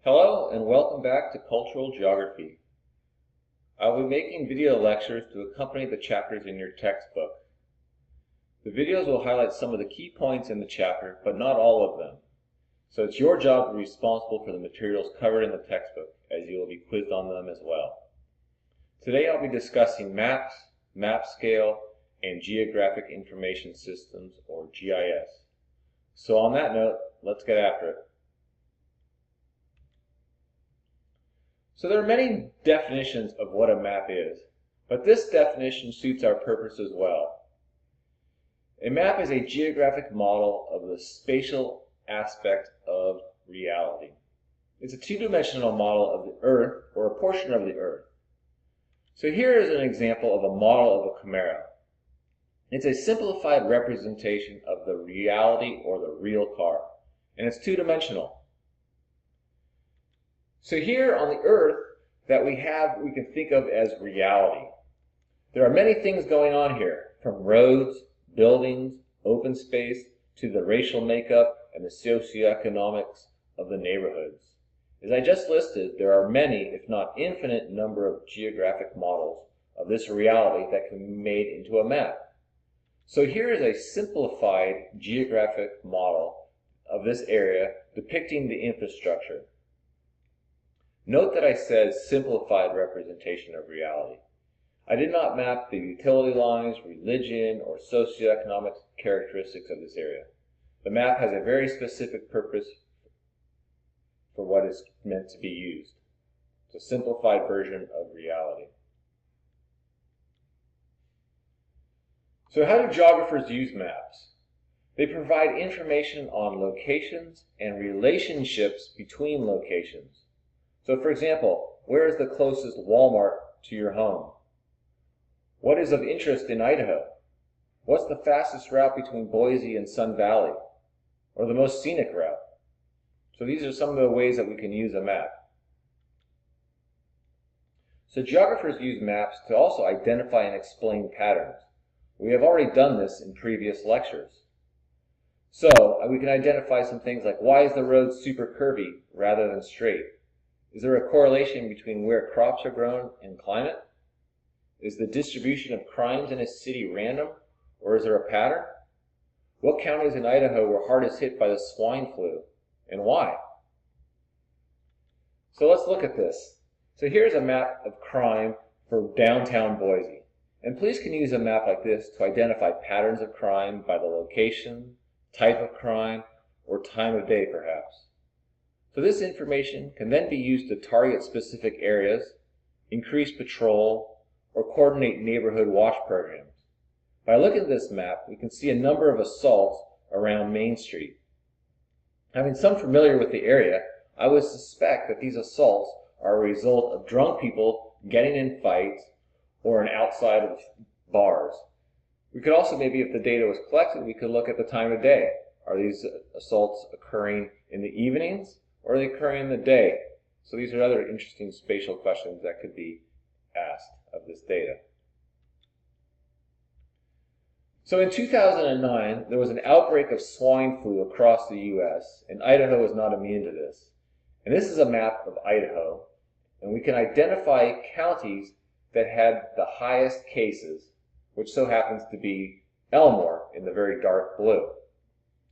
Hello and welcome back to Cultural Geography. I will be making video lectures to accompany the chapters in your textbook. The videos will highlight some of the key points in the chapter, but not all of them. So it's your job to be responsible for the materials covered in the textbook, as you will be quizzed on them as well. Today I'll be discussing maps, map scale, and geographic information systems, or GIS. So on that note, let's get after it. So there are many definitions of what a map is, but this definition suits our purpose as well. A map is a geographic model of the spatial aspect of reality. It's a two-dimensional model of the Earth, or a portion of the Earth. So here is an example of a model of a camera. It's a simplified representation of the reality or the real car, and it's two-dimensional. So here on the Earth that we can think of as reality. There are many things going on here, from roads, buildings, open space, to the racial makeup and the socioeconomics of the neighborhoods. As I just listed, there are many, if not infinite, number of geographic models of this reality that can be made into a map. So here is a simplified geographic model of this area depicting the infrastructure. Note that I said simplified representation of reality. I did not map the utility lines, religion, or socioeconomic characteristics of this area. The map has a very specific purpose for what is meant to be used. It's a simplified version of reality. So how do geographers use maps? They provide information on locations and relationships between locations. So for example, where is the closest Walmart to your home? What is of interest in Idaho? What's the fastest route between Boise and Sun Valley? Or the most scenic route? So these are some of the ways that we can use a map. So geographers use maps to also identify and explain patterns. We have already done this in previous lectures. So we can identify some things like, why is the road super curvy rather than straight? Is there a correlation between where crops are grown and climate? Is the distribution of crimes in a city random, or is there a pattern? What counties in Idaho were hardest hit by the swine flu, and why? So let's look at this. So here's a map of crime for downtown Boise. And police can use a map like this to identify patterns of crime by the location, type of crime, or time of day perhaps. So this information can then be used to target specific areas, increase patrol, or coordinate neighborhood watch programs. By looking at this map, we can see a number of assaults around Main Street. Having some familiar with the area, I would suspect that these assaults are a result of drunk people getting in fights or outside of bars. We could also, maybe if the data was collected, we could look at the time of day. Are these assaults occurring in the evenings, or are they occurring in the day? So these are other interesting spatial questions that could be asked of this data. So in 2009, there was an outbreak of swine flu across the U.S., and Idaho was not immune to this. And this is a map of Idaho, and we can identify counties that had the highest cases, which so happens to be Elmore in the very dark blue.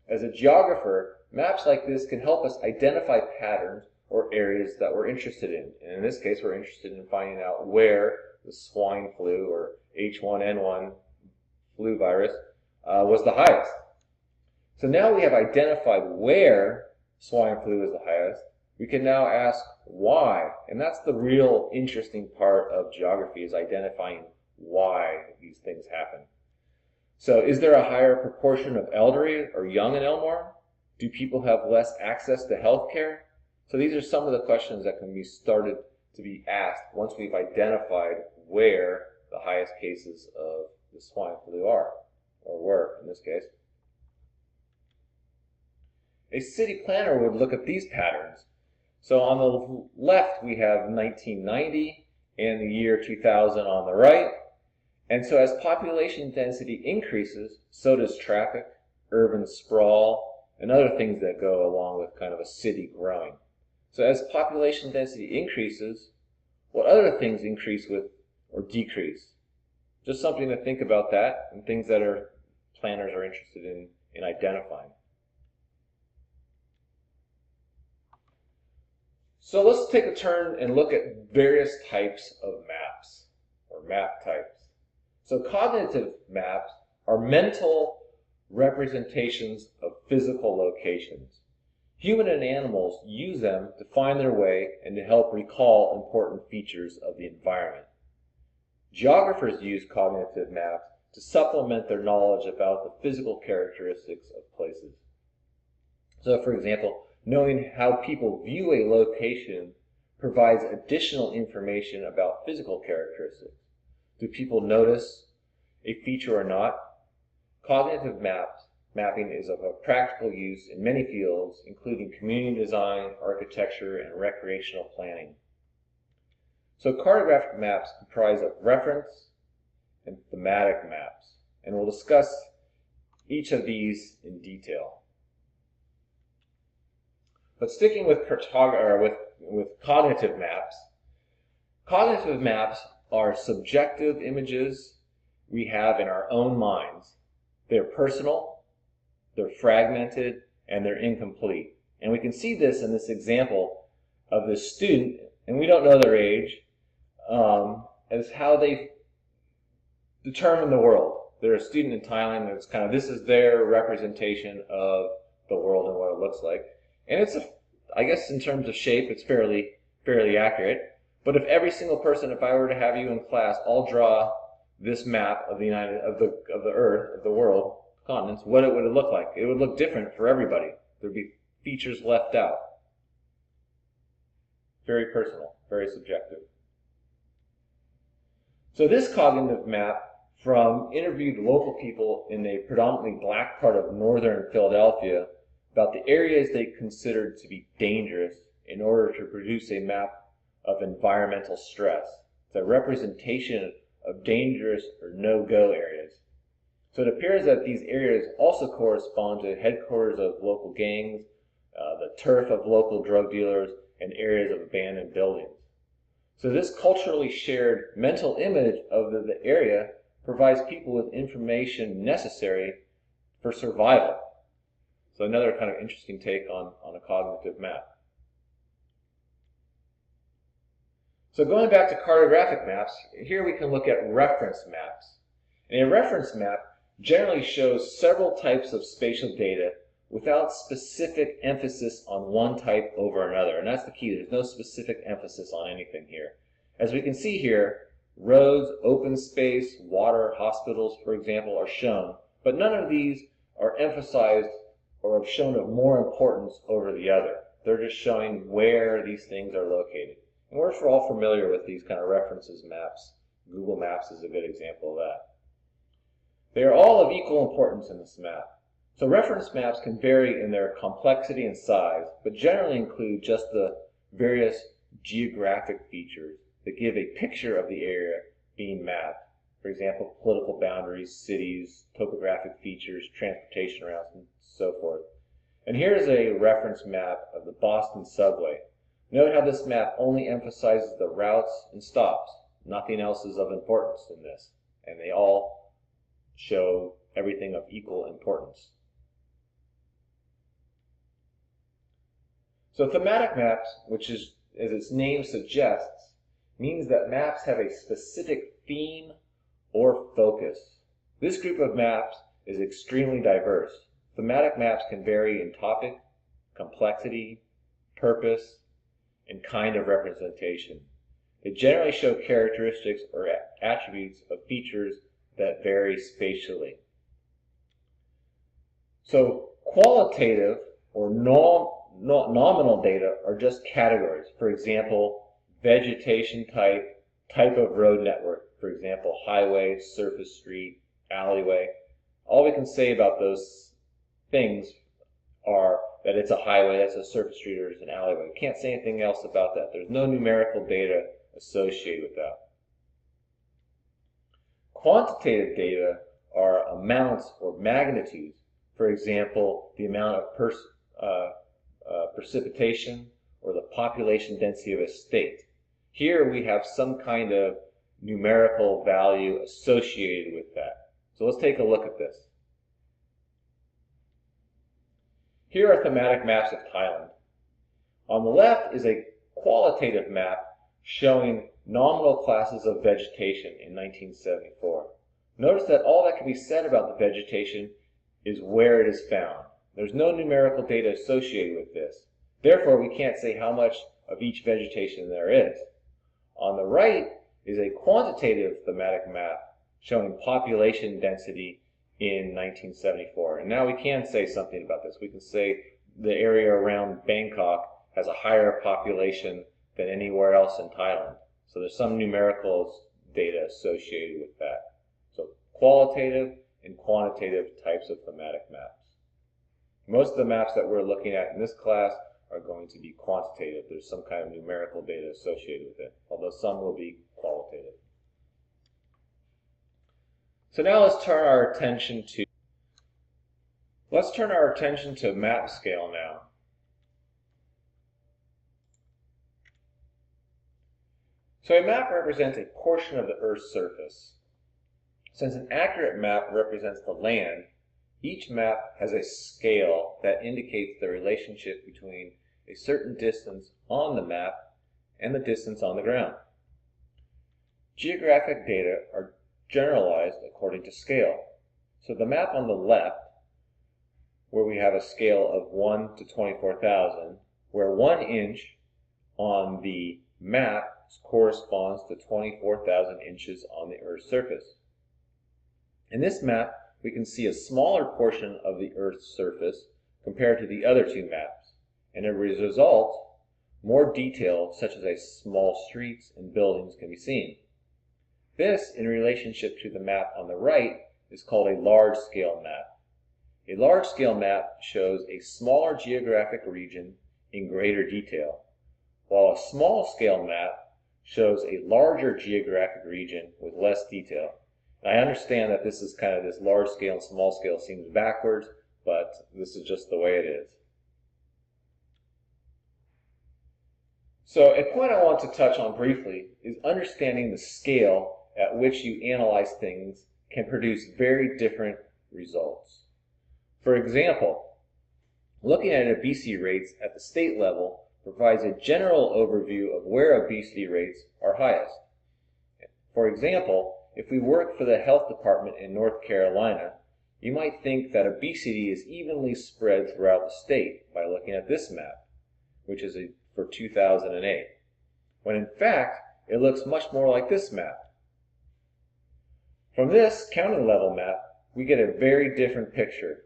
As a geographer, maps like this can help us identify patterns or areas that we're interested in. And in this case, we're interested in finding out where the swine flu or H1N1 flu virus was the highest. So now we have identified where swine flu is the highest. We can now ask why. And that's the real interesting part of geography, is identifying why these things happen. So is there a higher proportion of elderly or young in Elmore? Do people have less access to health care? So these are some of the questions that can be started to be asked once we've identified where the highest cases of the swine flu are, or were in this case. A city planner would look at these patterns. So on the left we have 1990 and the year 2000 on the right. And so as population density increases, so does traffic, urban sprawl, and other things that go along with kind of a city growing. So as population density increases, what other things increase with or decrease? Just something to think about that, and things that planners are interested in identifying. So let's take a turn and look at various types of maps, or map types. So cognitive maps are mental representations of physical locations. Human and animals use them to find their way and to help recall important features of the environment. Geographers use cognitive maps to supplement their knowledge about the physical characteristics of places. So, for example, knowing how people view a location provides additional information about physical characteristics. Do people notice a feature or not? Cognitive mapping is of a practical use in many fields, including community design, architecture, and recreational planning. So cartographic maps comprise of reference and thematic maps, and we'll discuss each of these in detail. But sticking with cognitive maps are subjective images we have in our own minds. They're personal, they're fragmented, and they're incomplete. And we can see this in this example of this student, and we don't know their age, as how they determine the world. They're a student in Thailand, and it's kind of, this is their representation of the world and what it looks like. And it's, I guess in terms of shape, it's fairly accurate. But if every single person, if I were to have you in class, all draw this map of the Earth, of the world, continents, what would it look like? It would look different for everybody. There'd be features left out. Very personal, very subjective. So this cognitive map from interviewed local people in a predominantly black part of northern Philadelphia about the areas they considered to be dangerous in order to produce a map of environmental stress. It's a representation of dangerous or no-go areas. So it appears that these areas also correspond to headquarters of local gangs, the turf of local drug dealers, and areas of abandoned buildings. So this culturally shared mental image of the area provides people with information necessary for survival. So another kind of interesting take on a cognitive map. So going back to cartographic maps, here we can look at reference maps. And a reference map generally shows several types of spatial data without specific emphasis on one type over another. And that's the key. There's no specific emphasis on anything here. As we can see here, roads, open space, water, hospitals, for example, are shown. But none of these are emphasized or have shown of more importance over the other. They're just showing where these things are located. And we're all familiar with these kind of references maps. Google Maps is a good example of that. They are all of equal importance in this map. So reference maps can vary in their complexity and size, but generally include just the various geographic features that give a picture of the area being mapped. For example, political boundaries, cities, topographic features, transportation routes, and so forth. And here's a reference map of the Boston subway. Note how this map only emphasizes the routes and stops. Nothing else is of importance in this. And they all show everything of equal importance. So thematic maps, which is, as its name suggests, means that maps have a specific theme or focus. This group of maps is extremely diverse. Thematic maps can vary in topic, complexity, purpose, and kind of representation. They generally show characteristics or attributes of features that vary spatially. So qualitative or nominal data are just categories. For example, vegetation type, type of road network, for example, highway, surface street, alleyway. All we can say about those things are that it's a highway, that's a surface street, or it's an alleyway. We can't say anything else about that. There's no numerical data associated with that. Quantitative data are amounts or magnitudes. For example, the amount of precipitation or the population density of a state. Here we have some kind of numerical value associated with that. So let's take a look at this. Here are thematic maps of Thailand. On the left is a qualitative map showing nominal classes of vegetation in 1974. Notice that all that can be said about the vegetation is where it is found. There's no numerical data associated with this. Therefore, we can't say how much of each vegetation there is. On the right is a quantitative thematic map showing population density in 1974. And now we can say something about this. We can say the area around Bangkok has a higher population than anywhere else in Thailand. So there's some numerical data associated with that. So qualitative and quantitative types of thematic maps. Most of the maps that we're looking at in this class are going to be quantitative. There's some kind of numerical data associated with it, although some will be qualitative. So now let's turn our attention to map scale now. So a map represents a portion of the Earth's surface. Since an accurate map represents the land, each map has a scale that indicates the relationship between a certain distance on the map and the distance on the ground. Geographic data are generalized according to scale. So the map on the left, where we have a scale of 1 to 24,000, where 1 inch on the map corresponds to 24,000 inches on the Earth's surface. In this map, we can see a smaller portion of the Earth's surface compared to the other two maps, and as a result, more detail such as small streets and buildings can be seen. This, in relationship to the map on the right, is called a large-scale map. A large-scale map shows a smaller geographic region in greater detail, while a small-scale map shows a larger geographic region with less detail. And I understand that this is kind of this large scale and small scale seems backwards, but this is just the way it is. So a point I want to touch on briefly is understanding the scale at which you analyze things can produce very different results. For example, looking at obesity rates at the state level provides a general overview of where obesity rates are highest. For example, if we work for the health department in North Carolina, you might think that obesity is evenly spread throughout the state by looking at this map, which is for 2008, when in fact it looks much more like this map. From this county level map, we get a very different picture.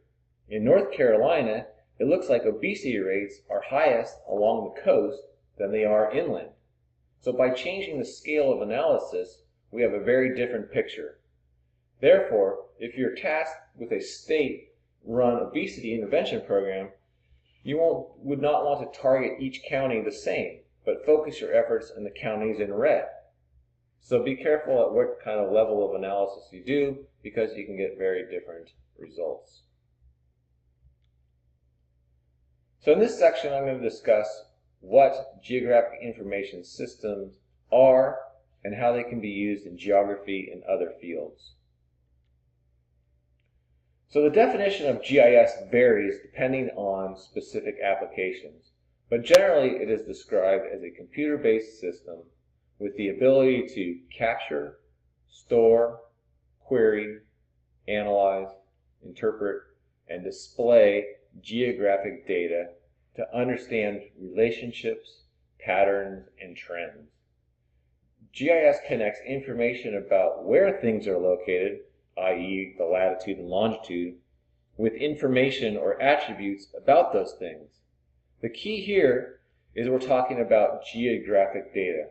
In North Carolina, it looks like obesity rates are highest along the coast than they are inland. So by changing the scale of analysis, we have a very different picture. Therefore, if you're tasked with a state-run obesity intervention program, you would not want to target each county the same, but focus your efforts on the counties in red. So be careful at what kind of level of analysis you do, because you can get very different results. So in this section, I'm going to discuss what geographic information systems are and how they can be used in geography and other fields. So the definition of GIS varies depending on specific applications, but generally it is described as a computer-based system with the ability to capture, store, query, analyze, interpret, and display geographic data to understand relationships, patterns, and trends. GIS connects information about where things are located, i.e. the latitude and longitude, with information or attributes about those things. The key here is we're talking about geographic data.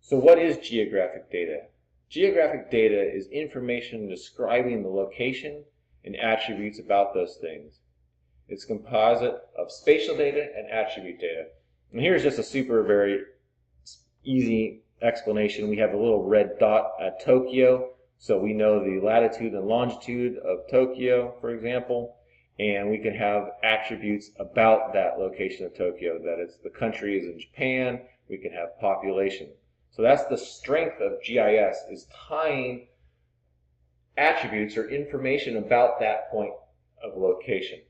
So what is geographic data? Geographic data is information describing the location and attributes about those things. It's a composite of spatial data and attribute data. And here's just a very easy explanation. We have a little red dot at Tokyo, so we know the latitude and longitude of Tokyo, for example. and we can have attributes about that location of Tokyo, that it's the country is in Japan. We can have population. So that's the strength of GIS, is tying attributes or information about that point of location.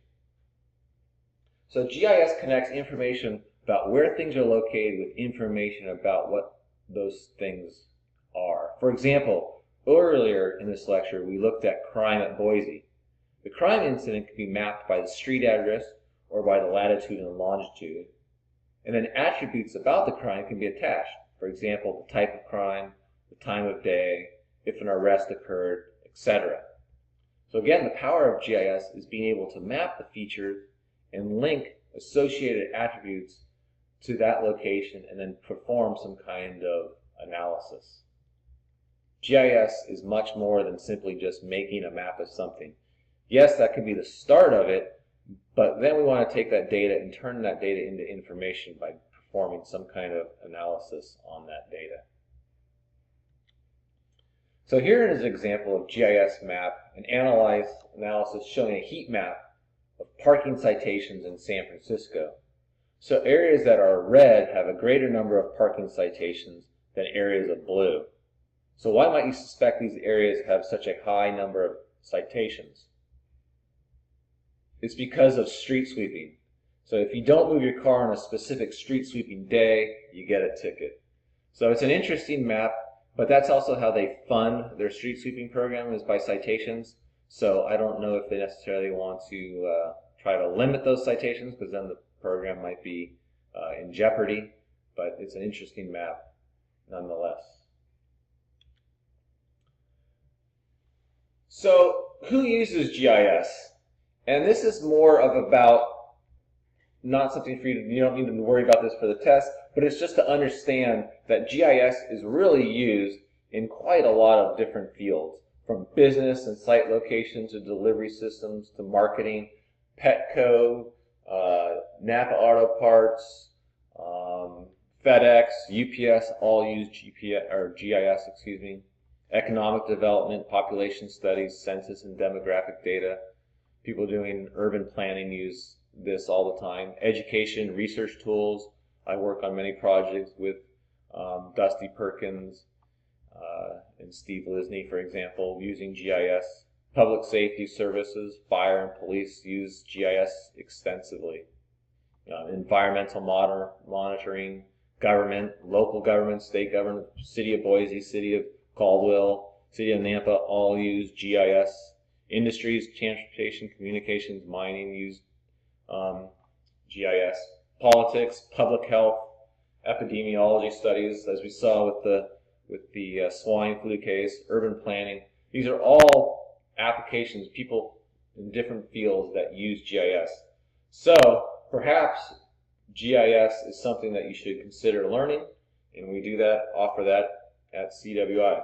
So GIS connects information about where things are located with information about what those things are. For example, earlier in this lecture, we looked at crime at Boise. The crime incident can be mapped by the street address or by the latitude and longitude. And then attributes about the crime can be attached. For example, the type of crime, the time of day, if an arrest occurred, etc. So again, the power of GIS is being able to map the features and link associated attributes to that location and then perform some kind of analysis. GIS is much more than simply just making a map of something. Yes, that could be the start of it, but then we want to take that data and turn that data into information by performing some kind of analysis on that data. So here is an example of GIS map, an analysis showing a heat map of parking citations in San Francisco. So areas that are red have a greater number of parking citations than areas of blue. So why might you suspect these areas have such a high number of citations? It's because of street sweeping. So if you don't move your car on a specific street sweeping day, you get a ticket. So it's an interesting map, but that's also how they fund their street sweeping program, is by citations. So I don't know if they necessarily want to try to limit those citations, because then the program might be in jeopardy, but it's an interesting map nonetheless. So who uses GIS? And this is more of about, not something for you don't need to worry about this for the test, but it's just to understand that GIS is really used in quite a lot of different fields, from business and site location to delivery systems to marketing, Petco, Napa Auto Parts, FedEx, UPS, all use GIS, economic development, population studies, census and demographic data. People doing urban planning use this all the time. Education, research tools. I work on many projects with Dusty Perkins and Steve Lisney, for example, using GIS. Public safety services, fire and police use GIS extensively. Environmental monitoring, government, local government, state government, City of Boise, City of Caldwell, City of Nampa all use GIS. Industries, transportation, communications, mining use GIS. Politics, public health, epidemiology studies, as we saw with the swine flu case, urban planning. These are all applications, people in different fields that use GIS. So perhaps GIS is something that you should consider learning, and we offer that at CWI.